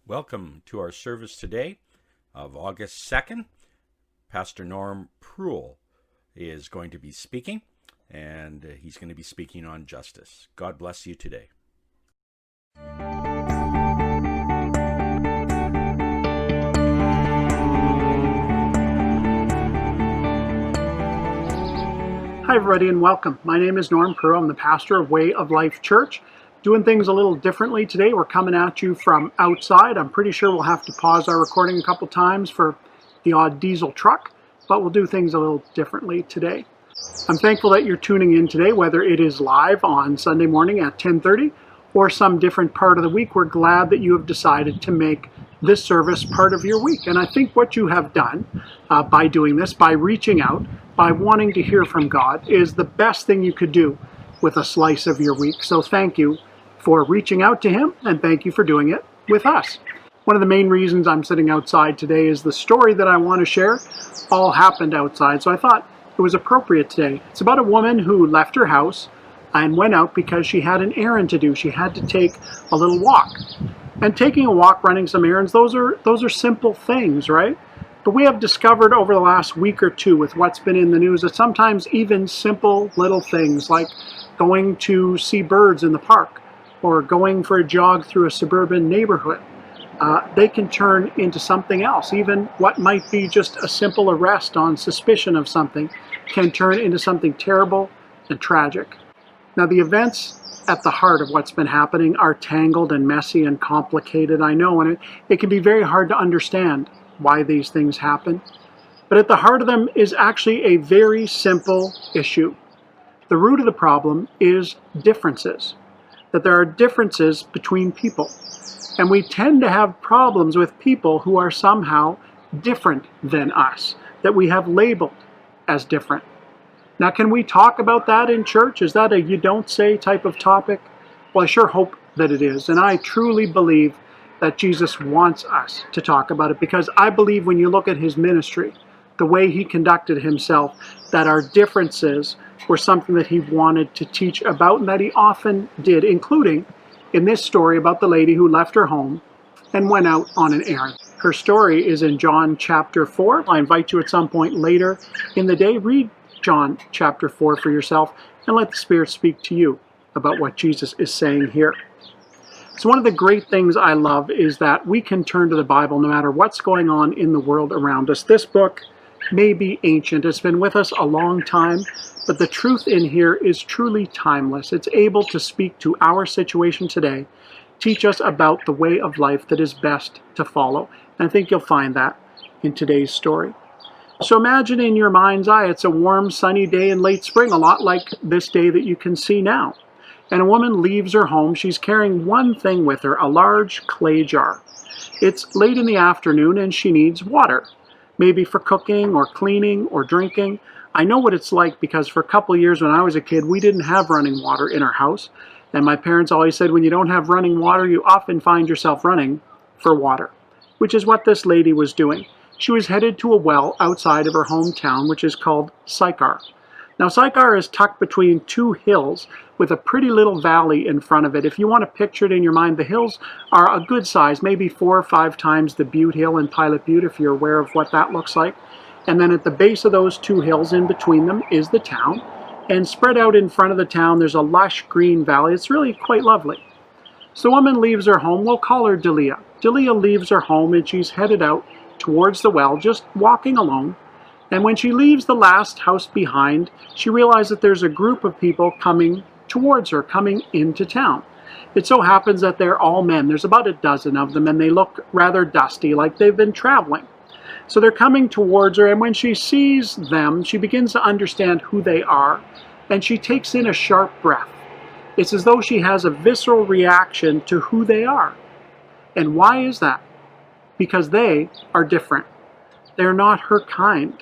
Welcome to our service today of August 2nd. Pastor Norm Pruill is going to be speaking, and he's going to be speaking on justice. God bless you today. Hi everybody and welcome. My name is Norm Pruill. I'm the pastor of Way of Life Church. Doing things a little differently today. We're coming at you from outside. I'm pretty sure we'll have to pause our recording a couple times for the odd diesel truck, but we'll do things a little differently today. I'm thankful that you're tuning in today, whether it is live on Sunday morning at 10:30 or some different part of the week. We're glad that you have decided to make this service part of your week. And I think what you have done by doing this, by reaching out, by wanting to hear from God, is the best thing you could do with a slice of your week. So thank you for reaching out to Him, and thank you for doing it with us. One of the main reasons I'm sitting outside today is the story that I want to share all happened outside, so I thought it was appropriate today. It's about a woman who left her house and went out because she had an errand to do. She had to take a little walk. And taking a walk, running some errands, those are simple things, right? But we have discovered over the last week or two with what's been in the news that sometimes even simple little things like going to see birds in the park or going for a jog through a suburban neighborhood, they can turn into something else. Even what might be just a simple arrest on suspicion of something can turn into something terrible and tragic. Now, the events at the heart of what's been happening are tangled and messy and complicated, I know, and it can be very hard to understand why these things happen. But at the heart of them is actually a very simple issue. The root of the problem is differences, that there are differences between people. And we tend to have problems with people who are somehow different than us, that we have labeled as different. Now, can we talk about that in church? Is that a you don't say type of topic? Well, I sure hope that it is. And I truly believe that Jesus wants us to talk about it, because I believe when you look at His ministry, the way He conducted Himself, that our differences were something that He wanted to teach about, and that He often did, including in this story about the lady who left her home and went out on an errand. Her story is in John chapter 4. I invite you at some point later in the day, read John chapter 4 for yourself and let the Spirit speak to you about what Jesus is saying here. So one of the great things I love is that we can turn to the Bible no matter what's going on in the world around us. This book may be ancient. It's been with us a long time, but the truth in here is truly timeless. It's able to speak to our situation today, teach us about the way of life that is best to follow. And I think you'll find that in today's story. So imagine in your mind's eye, it's a warm, sunny day in late spring, a lot like this day that you can see now. And a woman leaves her home. She's carrying one thing with her, a large clay jar. It's late in the afternoon and she needs water, maybe for cooking or cleaning or drinking. I know what it's like because for a couple of years when I was a kid, we didn't have running water in our house. And my parents always said when you don't have running water, you often find yourself running for water, which is what this lady was doing. She was headed to a well outside of her hometown, which is called Sychar. Now, Sychar is tucked between two hills with a pretty little valley in front of it. If you want to picture it in your mind, the hills are a good size, maybe 4 or 5 times the Butte Hill in Pilot Butte, if you're aware of what that looks like. And then at the base of those two hills, in between them, is the town. And spread out in front of the town, there's a lush green valley. It's really quite lovely. So the woman leaves her home. We'll call her Delia. Delia leaves her home and she's headed out towards the well, just walking alone. And when she leaves the last house behind, she realizes that there's a group of people coming towards her, coming into town. It so happens that they're all men. There's about a dozen of them, and they look rather dusty, like they've been traveling. So they're coming towards her, and when she sees them, she begins to understand who they are, and she takes in a sharp breath. It's as though she has a visceral reaction to who they are. And why is that? Because they are different. They're not her kind.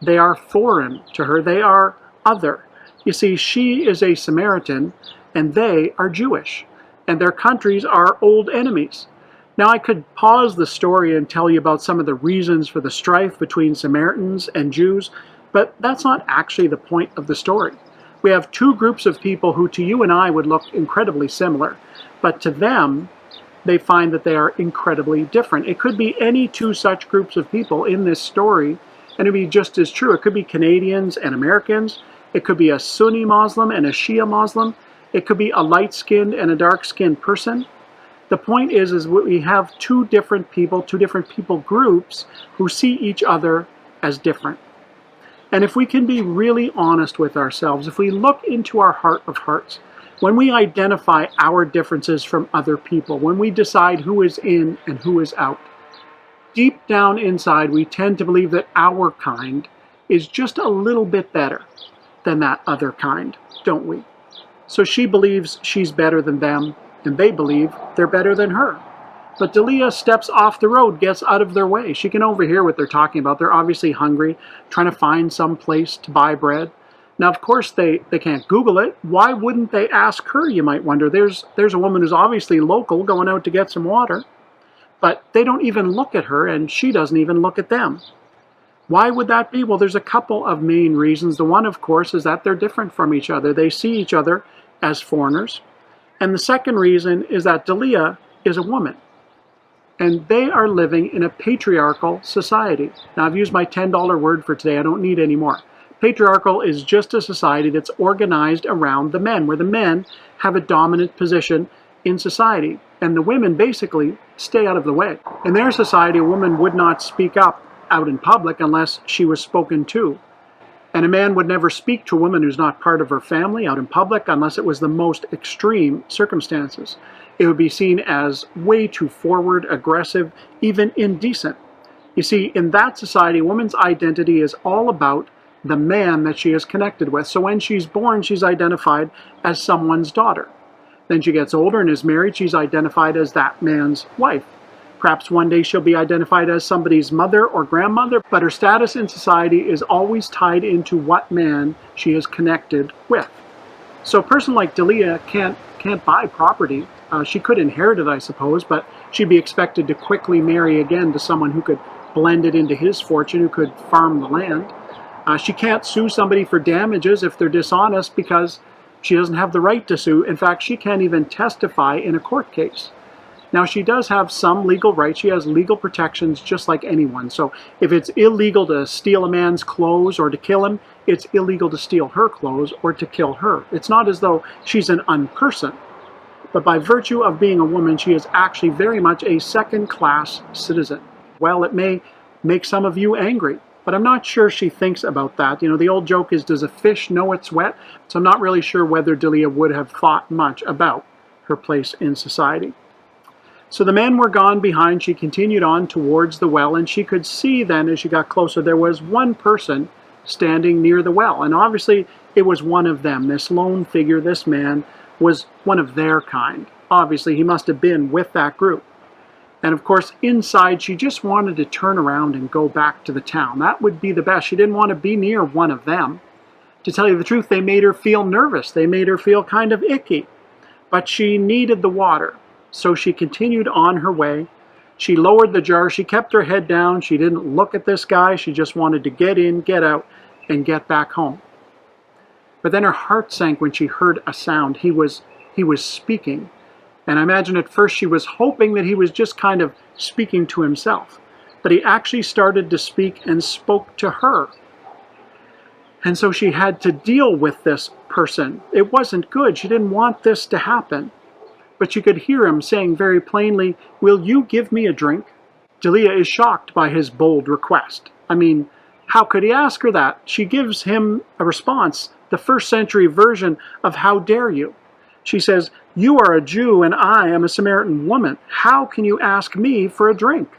They are foreign to her. They are other. You see, she is a Samaritan, and they are Jewish, and their countries are old enemies. Now, I could pause the story and tell you about some of the reasons for the strife between Samaritans and Jews, but that's not actually the point of the story. We have two groups of people who to you and I would look incredibly similar, but to them, they find that they are incredibly different. It could be any two such groups of people in this story, and it'd be just as true. It could be Canadians and Americans. It could be a Sunni Muslim and a Shia Muslim. It could be a light-skinned and a dark-skinned person. The point is we have two different people groups who see each other as different. And if we can be really honest with ourselves, if we look into our heart of hearts, when we identify our differences from other people, when we decide who is in and who is out, deep down inside we tend to believe that our kind is just a little bit better than that other kind, don't we? So she believes she's better than them, and they believe they're better than her. But Delia steps off the road, gets out of their way. She can overhear what they're talking about. They're obviously hungry, trying to find some place to buy bread. Now, of course, they can't Google it. Why wouldn't they ask her, you might wonder? There's a woman who's obviously local going out to get some water. But they don't even look at her, and she doesn't even look at them. Why would that be? Well, there's a couple of main reasons. The one, of course, is that they're different from each other. They see each other as foreigners. And the second reason is that Delia is a woman. And they are living in a patriarchal society. Now, I've used my $10 word for today. I don't need any more. Patriarchal is just a society that's organized around the men, where the men have a dominant position in society. And the women basically stay out of the way. In their society, a woman would not speak up out in public unless she was spoken to. And a man would never speak to a woman who's not part of her family out in public unless it was the most extreme circumstances. It would be seen as way too forward, aggressive, even indecent. You see, in that society, a woman's identity is all about the man that she is connected with. So when she's born, she's identified as someone's daughter. Then she gets older and is married, she's identified as that man's wife. Perhaps one day she'll be identified as somebody's mother or grandmother, but her status in society is always tied into what man she is connected with. So a person like Delia can't buy property. She could inherit it, I suppose, but she'd be expected to quickly marry again to someone who could blend it into his fortune, who could farm the land. She can't sue somebody for damages if they're dishonest because she doesn't have the right to sue. In fact, she can't even testify in a court case. Now, she does have some legal rights. She has legal protections just like anyone. So if it's illegal to steal a man's clothes or to kill him, it's illegal to steal her clothes or to kill her. It's not as though she's an unperson. But by virtue of being a woman, she is actually very much a second-class citizen. Well, it may make some of you angry, but I'm not sure she thinks about that. You know, the old joke is, does a fish know it's wet? So I'm not really sure whether Delia would have thought much about her place in society. So the men were gone behind. She continued on towards the well, and she could see then as she got closer, there was one person standing near the well. And obviously it was one of them. This lone figure, this man, was one of their kind. Obviously he must have been with that group. And of course, inside, she just wanted to turn around and go back to the town. That would be the best. She didn't want to be near one of them. To tell you the truth, they made her feel nervous. They made her feel kind of icky. But she needed the water. So she continued on her way. She lowered the jar. She kept her head down. She didn't look at this guy. She just wanted to get in, get out, and get back home. But then her heart sank when she heard a sound. He was speaking. And I imagine at first she was hoping that he was just kind of speaking to himself. But he actually started to speak and spoke to her. And so she had to deal with this person. It wasn't good. She didn't want this to happen. But she could hear him saying very plainly, "Will you give me a drink?" Delia is shocked by his bold request. I mean, how could he ask her that? She gives him a response, the first century version of "How dare you?" She says, "You are a Jew and I am a Samaritan woman. How can you ask me for a drink?"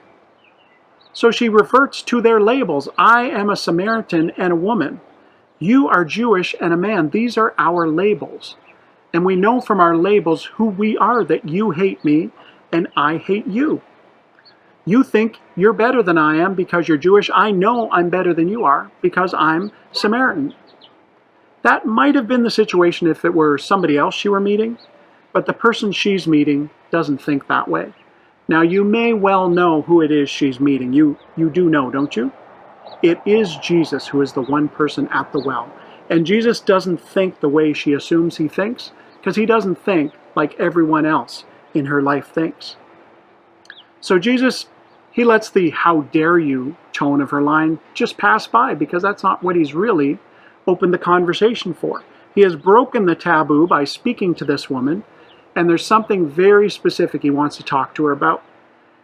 So she reverts to their labels. I am a Samaritan and a woman. You are Jewish and a man. These are our labels. And we know from our labels who we are, that you hate me and I hate you. You think you're better than I am because you're Jewish. I know I'm better than you are because I'm Samaritan. That might have been the situation if it were somebody else she were meeting, but the person she's meeting doesn't think that way. Now, you may well know who it is she's meeting. You do know, don't you? It is Jesus who is the one person at the well. And Jesus doesn't think the way she assumes he thinks, because he doesn't think like everyone else in her life thinks. So Jesus, he lets the "how dare you" tone of her line just pass by, because that's not what he's really opened the conversation for. He has broken the taboo by speaking to this woman, and there's something very specific he wants to talk to her about.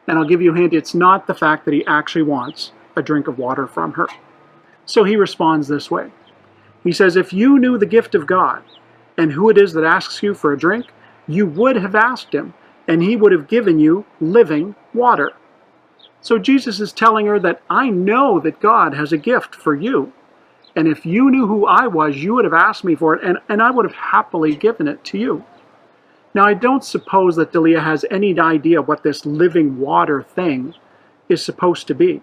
And I'll give you a hint, it's not the fact that he actually wants a drink of water from her. So he responds this way. He says, "If you knew the gift of God and who it is that asks you for a drink, you would have asked him, and he would have given you living water." So Jesus is telling her that I know that God has a gift for you. And if you knew who I was, you would have asked me for it, and I would have happily given it to you. Now, I don't suppose that Delia has any idea what this living water thing is supposed to be.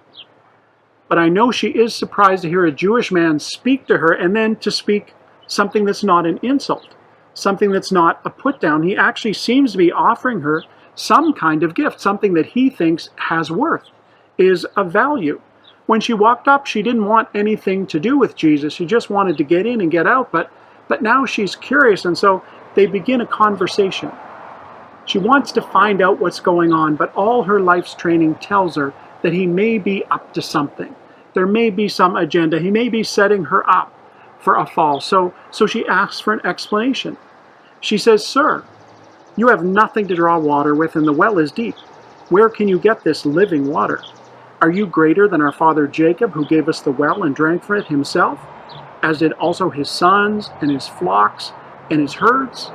But I know she is surprised to hear a Jewish man speak to her, and then to speak something that's not an insult, something that's not a put down. He actually seems to be offering her some kind of gift, something that he thinks has worth, is of value. When she walked up, she didn't want anything to do with Jesus. She just wanted to get in and get out, but now she's curious, and so they begin a conversation. She wants to find out what's going on, but all her life's training tells her that he may be up to something. There may be some agenda. He may be setting her up for a fall. So she asks for an explanation. She says, "Sir, you have nothing to draw water with, and the well is deep. Where can you get this living water? Are you greater than our father Jacob, who gave us the well and drank from it himself, as did also his sons and his flocks and his herds?"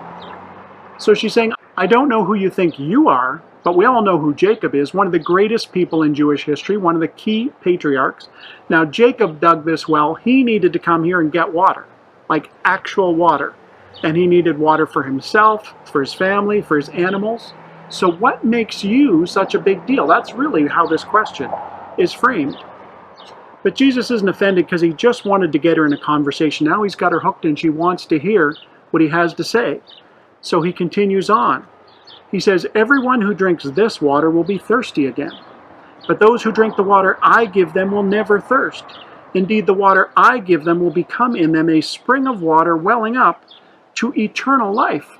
So she's saying, I don't know who you think you are, but we all know who Jacob is, one of the greatest people in Jewish history, one of the key patriarchs. Now, Jacob dug this well. He needed to come here and get water, like actual water. And he needed water for himself, for his family, for his animals. So what makes you such a big deal? That's really how this question is framed. But Jesus isn't offended, because he just wanted to get her in a conversation. Now he's got her hooked, and she wants to hear what he has to say. So he continues on. He says, "Everyone who drinks this water will be thirsty again. But those who drink the water I give them will never thirst. Indeed, the water I give them will become in them a spring of water welling up to eternal life."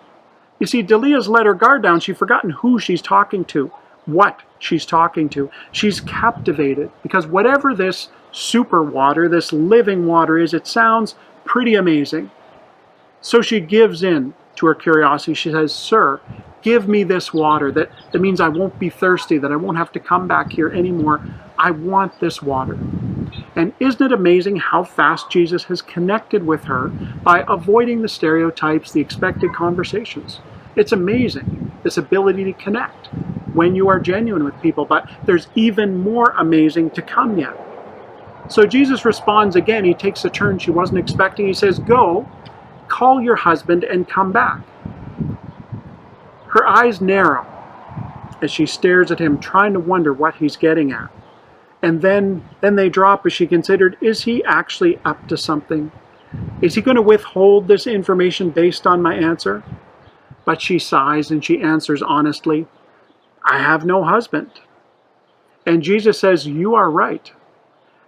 You see, Delia's let her guard down. She's forgotten who she's talking to, what she's talking to. She's captivated, because whatever this super water, this living water is, it sounds pretty amazing. So she gives in to her curiosity. She says, "Sir, give me this water. That means I won't be thirsty, that I won't have to come back here anymore. I want this water." And isn't it amazing how fast Jesus has connected with her by avoiding the stereotypes, the expected conversations? It's amazing, this ability to connect when you are genuine with people, but there's even more amazing to come yet. So Jesus responds again. He takes a turn she wasn't expecting. He says, "Go, call your husband and come back." Her eyes narrow as she stares at him, trying to wonder what he's getting at. And then they drop as she considered, is he actually up to something? Is he going to withhold this information based on my answer? But she sighs and she answers honestly, "I have no husband." And Jesus says, "You are right."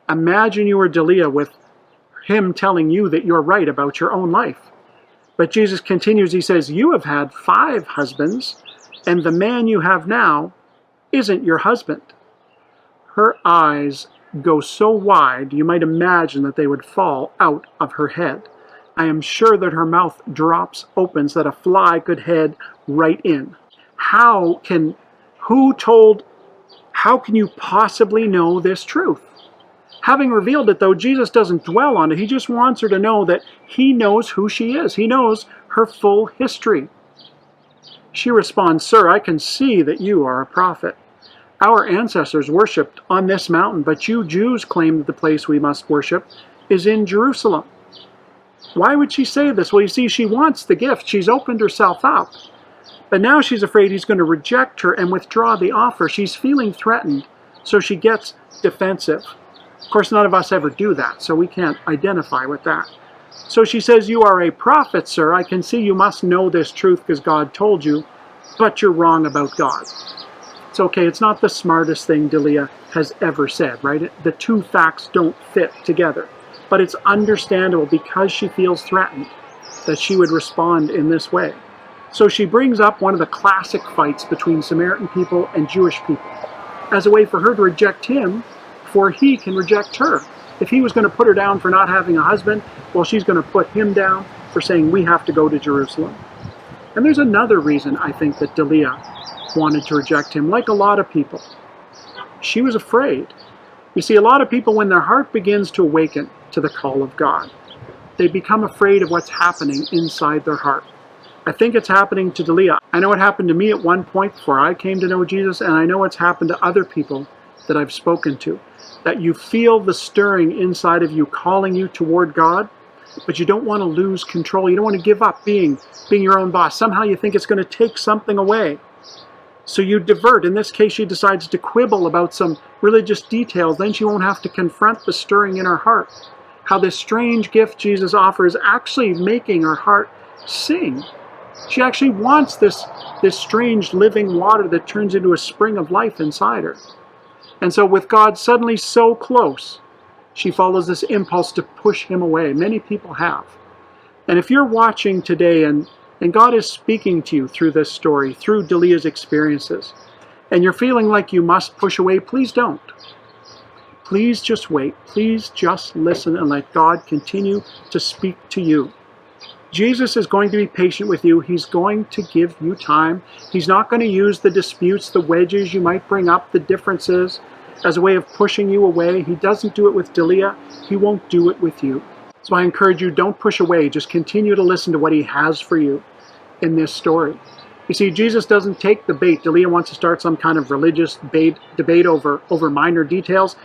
Imagine you were Delia with him telling you that you're right about your own life. But Jesus continues, he says, "You have had 5 husbands, and the man you have now isn't your husband." Her eyes go so wide, you might imagine that they would fall out of her head. I am sure that her mouth drops open so that a fly could head right in. How can you possibly know this truth? Having revealed it, though, Jesus doesn't dwell on it. He just wants her to know that he knows who she is. He knows her full history. She responds, "Sir, I can see that you are a prophet. Our ancestors worshipped on this mountain, but you Jews claim that the place we must worship is in Jerusalem." Why would she say this? Well, you see, she wants the gift. She's opened herself up. But now she's afraid he's going to reject her and withdraw the offer. She's feeling threatened, so she gets defensive. Of course, none of us ever do that, so we can't identify with that. So she says, "You are a prophet, sir. I can see you must know this truth because God told you, but you're wrong about God." It's okay. It's not the smartest thing Delia has ever said, right? The two facts don't fit together. But it's understandable because she feels threatened that she would respond in this way. So she brings up one of the classic fights between Samaritan people and Jewish people. as a way for her to reject him before he can reject her. If he was going to put her down for not having a husband, well, she's going to put him down for saying we have to go to Jerusalem. And there's another reason I think that Delilah wanted to reject him, like a lot of people. She was afraid. You see, a lot of people, when their heart begins to awaken to the call of God, they become afraid of what's happening inside their heart. I think it's happening to Delilah. I know it happened to me at one point before I came to know Jesus, and I know it's happened to other people that I've spoken to, that you feel the stirring inside of you calling you toward God, but you don't want to lose control. You don't want to give up being your own boss. Somehow you think it's going to take something away. So you divert. In this case, she decides to quibble about some religious details. Then she won't have to confront the stirring in her heart. How this strange gift Jesus offers actually making her heart sing. She actually wants this strange living water that turns into a spring of life inside her. And so with God suddenly so close, she follows this impulse to push him away. Many people have. And if you're watching today and God is speaking to you through this story, through Delilah's experiences, and you're feeling like you must push away, please don't. Please just wait. Please just listen and let God continue to speak to you. Jesus is going to be patient with you. He's going to give you time. He's not going to use the disputes, the wedges you might bring up, the differences, as a way of pushing you away. He doesn't do it with Delilah. He won't do it with you. So I encourage you, don't push away. Just continue to listen to what he has for you in this story. You see, Jesus doesn't take the bait. Delilah wants to start some kind of religious debate over minor details.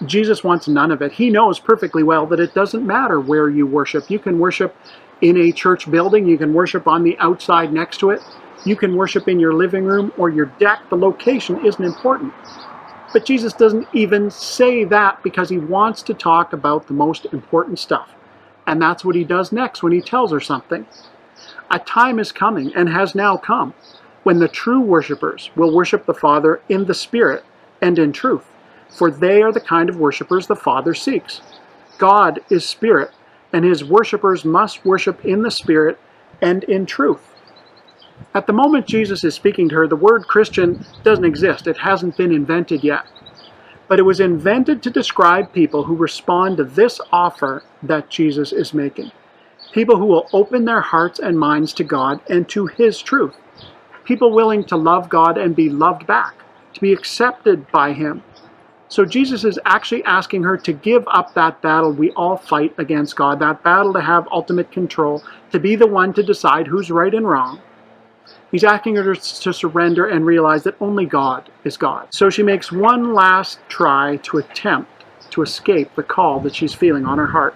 Jesus wants none of it. He knows perfectly well that it doesn't matter where you worship. You can worship in a church building. You can worship on the outside next to it. You can worship in your living room or your deck. The location isn't important. But Jesus doesn't even say that because he wants to talk about the most important stuff. And that's what he does next when he tells her something. A time is coming and has now come when the true worshipers will worship the Father in the Spirit and in truth, for they are the kind of worshipers the Father seeks. God is Spirit, and his worshipers must worship in the Spirit and in truth. At the moment Jesus is speaking to her, the word Christian doesn't exist. It hasn't been invented yet. But it was invented to describe people who respond to this offer that Jesus is making. People who will open their hearts and minds to God and to his truth. People willing to love God and be loved back, to be accepted by him. So Jesus is actually asking her to give up that battle we all fight against God, that battle to have ultimate control, to be the one to decide who's right and wrong. He's asking her to surrender and realize that only God is God. So she makes one last try to attempt to escape the call that she's feeling on her heart.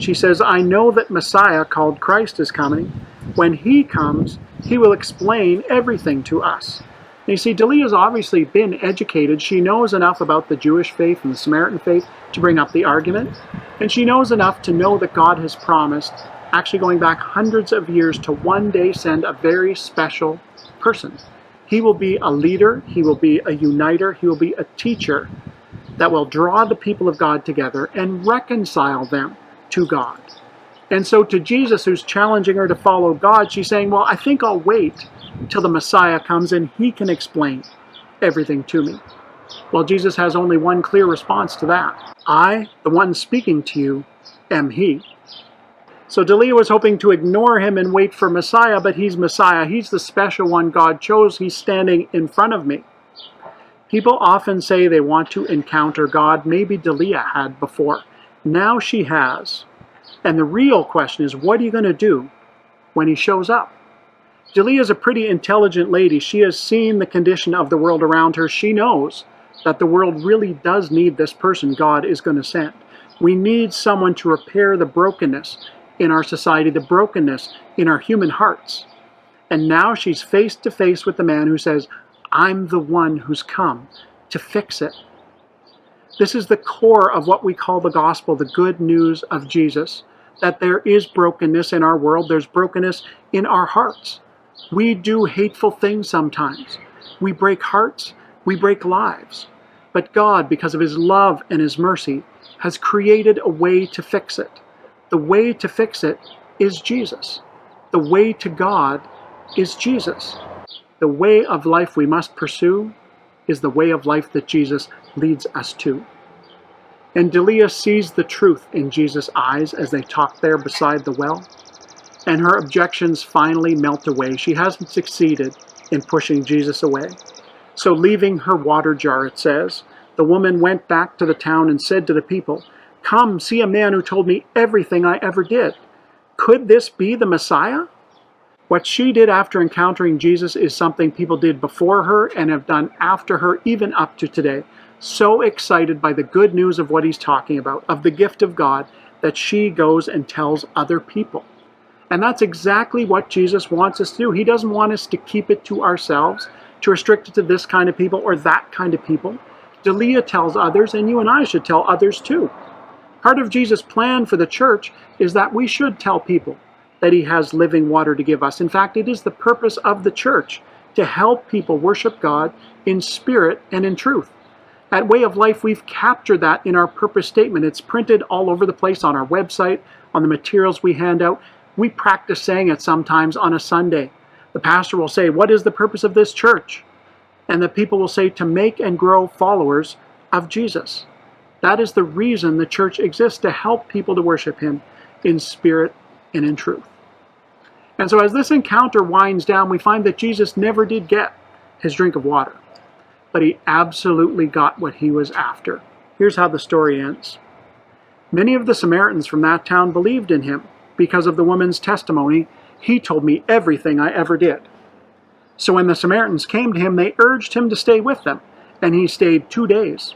She says, I know that Messiah, called Christ, is coming. When he comes, he will explain everything to us. And you see, Delilah's obviously been educated. She knows enough about the Jewish faith and the Samaritan faith to bring up the argument. And she knows enough to know that God has promised, actually going back hundreds of years, to one day send a very special person. He will be a leader. He will be a uniter. He will be a teacher that will draw the people of God together and reconcile them to God. And so to Jesus, who's challenging her to follow God, she's saying, well, I think I'll wait till the Messiah comes and he can explain everything to me. Well, Jesus has only one clear response to that. I, the one speaking to you, am he. So Delilah was hoping to ignore him and wait for Messiah, but he's Messiah. He's the special one God chose. He's standing in front of me. People often say they want to encounter God. Maybe Delilah had before. Now she has. And the real question is, what are you going to do when he shows up? Delilah is a pretty intelligent lady. She has seen the condition of the world around her. She knows that the world really does need this person God is going to send. We need someone to repair the brokenness in our society, the brokenness in our human hearts. And now she's face to face with the man who says, I'm the one who's come to fix it. This is the core of what we call the gospel, the good news of Jesus, that there is brokenness in our world. There's brokenness in our hearts. We do hateful things sometimes. We break hearts. We break lives. But God, because of his love and his mercy, has created a way to fix it. The way to fix it is Jesus. The way to God is Jesus. The way of life we must pursue is the way of life that Jesus leads us to. And Delia sees the truth in Jesus' eyes as they talk there beside the well, and her objections finally melt away. She hasn't succeeded in pushing Jesus away. So leaving her water jar, it says, the woman went back to the town and said to the people, "Come, see a man who told me everything I ever did. Could this be the Messiah?" What she did after encountering Jesus is something people did before her and have done after her, even up to today. So excited by the good news of what he's talking about, of the gift of God, that she goes and tells other people. And that's exactly what Jesus wants us to do. He doesn't want us to keep it to ourselves, to restrict it to this kind of people or that kind of people. Delia tells others, and you and I should tell others too. Part of Jesus' plan for the church is that we should tell people that he has living water to give us. In fact, it is the purpose of the church to help people worship God in spirit and in truth. At Way of Life, we've captured that in our purpose statement. It's printed all over the place on our website, on the materials we hand out. We practice saying it sometimes on a Sunday. The pastor will say, "What is the purpose of this church?" And the people will say, "To make and grow followers of Jesus." That is the reason the church exists, to help people to worship him in spirit and in truth. And so as this encounter winds down, we find that Jesus never did get his drink of water, but he absolutely got what he was after. Here's how the story ends. Many of the Samaritans from that town believed in him because of the woman's testimony. "He told me everything I ever did." So when the Samaritans came to him, they urged him to stay with them, and he stayed 2 days.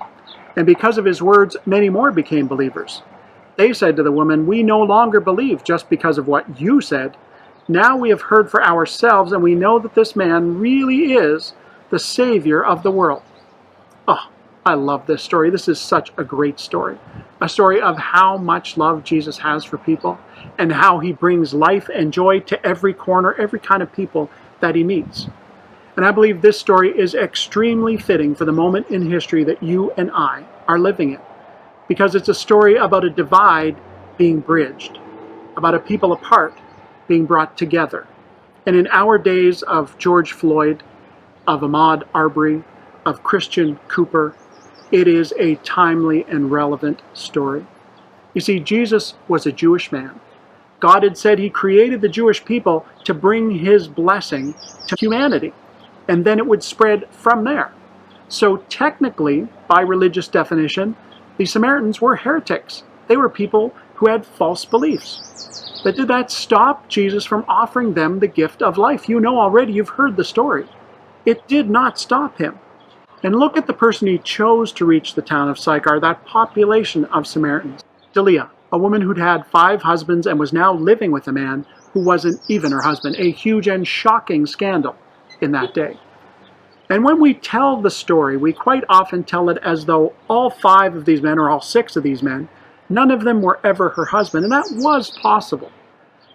And because of his words, many more became believers. They said to the woman, "We no longer believe just because of what you said. Now we have heard for ourselves, and we know that this man really is the Savior of the world." Oh, I love this story. This is such a great story. A story of how much love Jesus has for people and how he brings life and joy to every corner, every kind of people that he meets. And I believe this story is extremely fitting for the moment in history that you and I are living in, because it's a story about a divide being bridged, about a people apart being brought together. And in our days of George Floyd, of Ahmaud Arbery, of Christian Cooper, it is a timely and relevant story. You see, Jesus was a Jewish man. God had said he created the Jewish people to bring his blessing to humanity, and then it would spread from there. So technically, by religious definition, the Samaritans were heretics. They were people who had false beliefs. But did that stop Jesus from offering them the gift of life? You know already, you've heard the story. It did not stop him. And look at the person he chose to reach the town of Sychar, that population of Samaritans. Delia, a woman who'd had 5 husbands and was now living with a man who wasn't even her husband, a huge and shocking scandal in that day. And when we tell the story, we quite often tell it as though all 5 of these men, or all 6 of these men, none of them were ever her husband, and that was possible.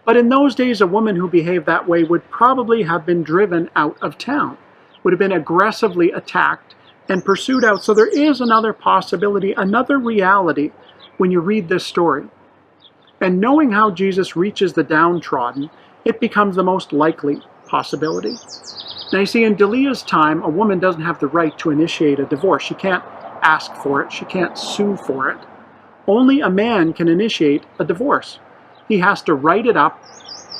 But in those days, a woman who behaved that way would probably have been driven out of town, would have been aggressively attacked and pursued out. So there is another possibility, another reality when you read this story. And knowing how Jesus reaches the downtrodden, it becomes the most likely possibility. Now you see, in Delia's time, a woman doesn't have the right to initiate a divorce. She can't ask for it. She can't sue for it. Only a man can initiate a divorce. He has to write it up,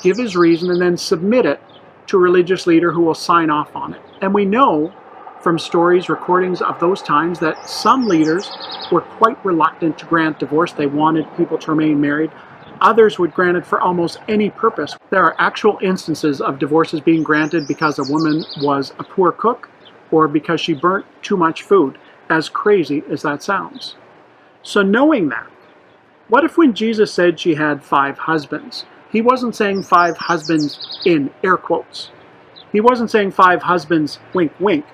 give his reason, and then submit it to a religious leader who will sign off on it. And we know from stories, recordings of those times, that some leaders were quite reluctant to grant divorce. They wanted people to remain married. Others would grant it for almost any purpose. There are actual instances of divorces being granted because a woman was a poor cook or because she burnt too much food, as crazy as that sounds. So knowing that, what if when Jesus said she had 5 husbands, he wasn't saying 5 husbands in air quotes. He wasn't saying 5 husbands, wink, wink.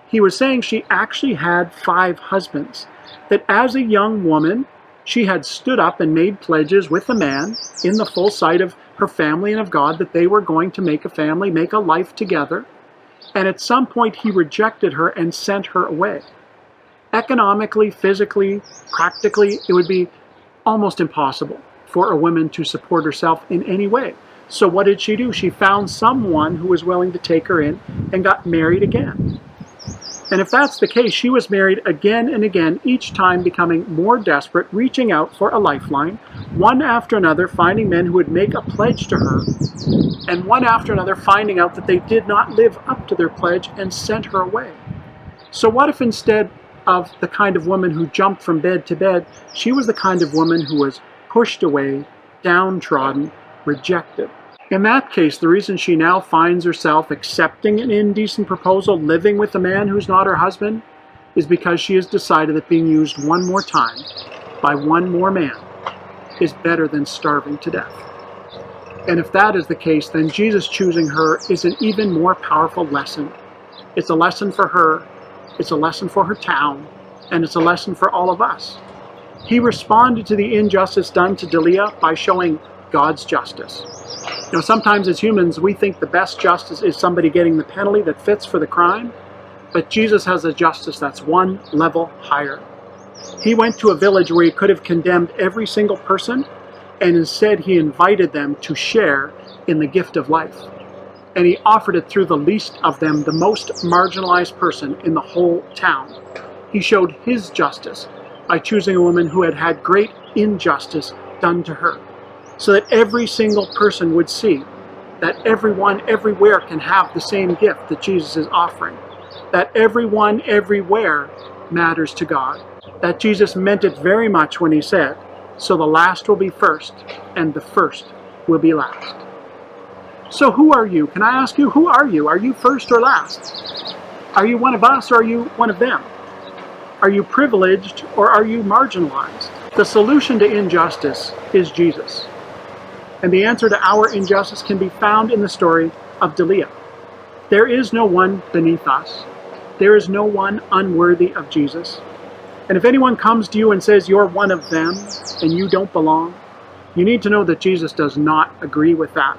He was saying she actually had 5 husbands, that as a young woman, she had stood up and made pledges with a man in the full sight of her family and of God that they were going to make a family, make a life together. And at some point he rejected her and sent her away. Economically, physically, practically, it would be almost impossible for a woman to support herself in any way. So what did she do? She found someone who was willing to take her in and got married again. And if that's the case, she was married again and again, each time becoming more desperate, reaching out for a lifeline, one after another finding men who would make a pledge to her, and one after another finding out that they did not live up to their pledge and sent her away. So what if instead of the kind of woman who jumped from bed to bed, she was the kind of woman who was pushed away, downtrodden, rejected? In that case, the reason she now finds herself accepting an indecent proposal, living with a man who's not her husband, is because she has decided that being used one more time by one more man is better than starving to death. And if that is the case, then Jesus choosing her is an even more powerful lesson. It's a lesson for her, it's a lesson for her town, and it's a lesson for all of us. He responded to the injustice done to Delilah by showing God's justice. You know, sometimes as humans, we think the best justice is somebody getting the penalty that fits for the crime, but Jesus has a justice that's one level higher. He went to a village where he could have condemned every single person, and instead he invited them to share in the gift of life. And he offered it through the least of them, the most marginalized person in the whole town. He showed his justice by choosing a woman who had had great injustice done to her, so that every single person would see that everyone everywhere can have the same gift that Jesus is offering, that everyone everywhere matters to God, that Jesus meant it very much when he said, "So the last will be first, and the first will be last." So who are you? Can I ask you, who are you? Are you first or last? Are you one of us or are you one of them? Are you privileged or are you marginalized? The solution to injustice is Jesus. And the answer to our injustice can be found in the story of Delilah. There is no one beneath us. There is no one unworthy of Jesus. And if anyone comes to you and says you're one of them and you don't belong, you need to know that Jesus does not agree with that.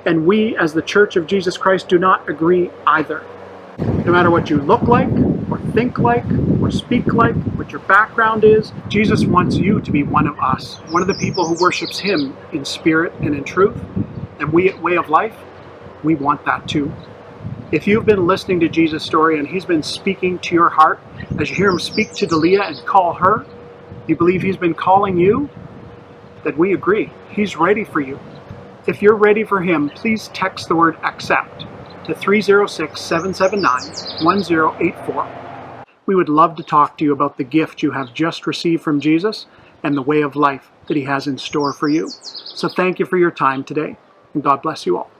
And we, as the Church of Jesus Christ, do not agree either. No matter what you look like, or think like, or speak like, what your background is, Jesus wants you to be one of us, one of the people who worships him in spirit and in truth. And we at Way of Life, we want that too. If you've been listening to Jesus' story and he's been speaking to your heart, as you hear him speak to Delilah and call her, you believe he's been calling you, then we agree. He's ready for you. If you're ready for him, please text the word accept to 306-779-1084. We would love to talk to you about the gift you have just received from Jesus and the way of life that he has in store for you. So thank you for your time today, and God bless you all.